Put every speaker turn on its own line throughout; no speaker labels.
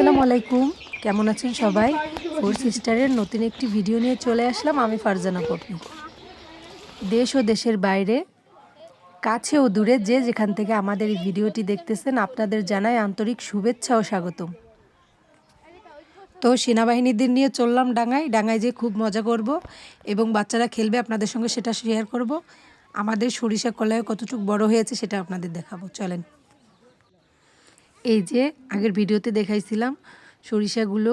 আসসালামু আলাইকুম, কেমন আছেন সবাই? ফোর সিস্টারের নতুন একটি ভিডিও নিয়ে চলে আসলাম আমি ফারজানা পপি। দেশ ও দেশের বাইরে, কাছে ও দূরে যে যেখান থেকে আমাদের এই ভিডিওটি দেখতেছেন আপনাদের জানাই আন্তরিক শুভেচ্ছা ও স্বাগতম। তো সেনাবাহিনীদের নিয়ে চললাম ডাঙায় যেয়ে খুব মজা করব এবং বাচ্চারা খেলবে, আপনাদের সঙ্গে সেটা শেয়ার করব। আমাদের সরিষা কলাই কতটুকু বড় হয়েছে সেটা আপনাদের দেখাবো, চলেন। এই যে আগের ভিডিওতে দেখাইছিলাম সরিষাগুলো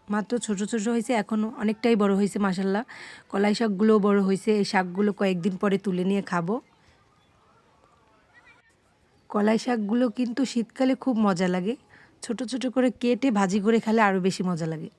মাত্র ছোট ছোট হয়েছে, এখনও অনেকটাই বড় হয়েছে মাশাল্লাহ। কলাই শাকগুলোও বড় হয়েছে, এই শাকগুলো কয়েকদিন পরে তুলে নিয়ে খাবো। কলাই শাকগুলো কিন্তু শীতকালে খুব মজা লাগে, ছোট ছোট করে কেটে ভাজি করে খেলে আরও বেশি মজা লাগে।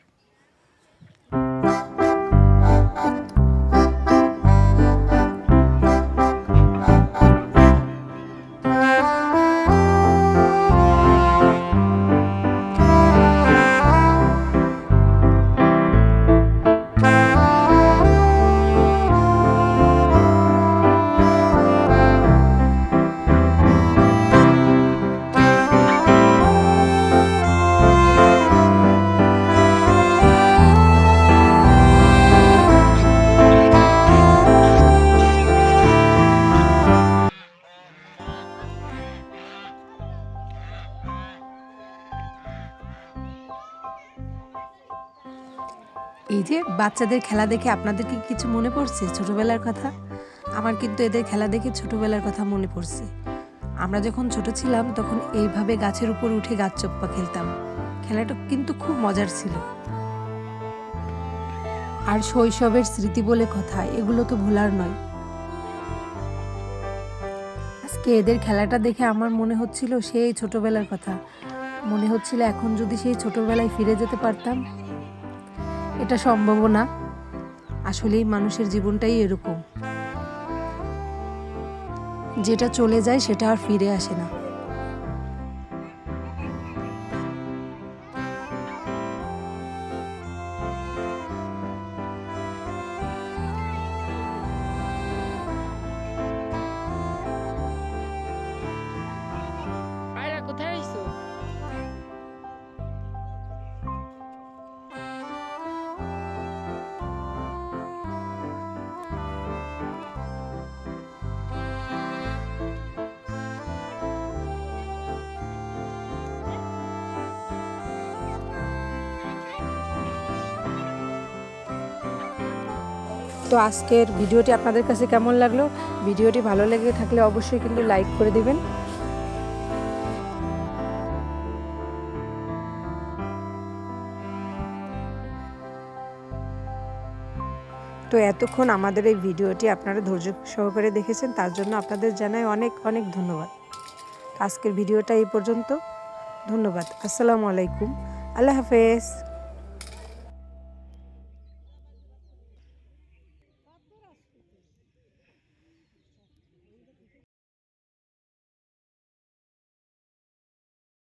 এই যে বাচ্চাদের খেলা দেখে আপনাদের কি কিছু মনে পড়ছে ছোটবেলার কথা? আমার কিন্তু এদের খেলা দেখে ছোটবেলার কথা মনে পড়ছে। আমরা যখন ছোট ছিলাম তখন এইভাবে গাছের উপর উঠে গাছ চপ্পা খেলতাম, খেলাটা কিন্তু খুব মজার ছিল। আর শৈশবের স্মৃতি বলে কথা, এগুলো তো ভোলার নয়। আজকে এদের খেলাটা দেখে আমার মনে হচ্ছিল সেই ছোটবেলার কথা, মনে হচ্ছিল এখন যদি সেই ছোটবেলায় ফিরে যেতে পারতাম। এটা সম্ভব না, আসলেই মানুষের জীবনটাই এরকম, যেটা চলে যায় সেটা আর ফিরে আসে না।
কোথায় আইছো?
তো আজকের ভিডিওটি আপনাদের কাছে কেমন লাগলো? ভিডিওটি ভালো লেগে থাকলে অবশ্যই কিন্তু লাইক করে দেবেন। তো এতক্ষণ আমাদের এই ভিডিওটি আপনারা ধৈর্য সহকারে দেখেছেন, তার জন্য আপনাদের জানাই অনেক অনেক ধন্যবাদ। আজকের ভিডিওটা এই পর্যন্ত, ধন্যবাদ। আসসালামু আলাইকুম, আল্লাহ হাফেজ।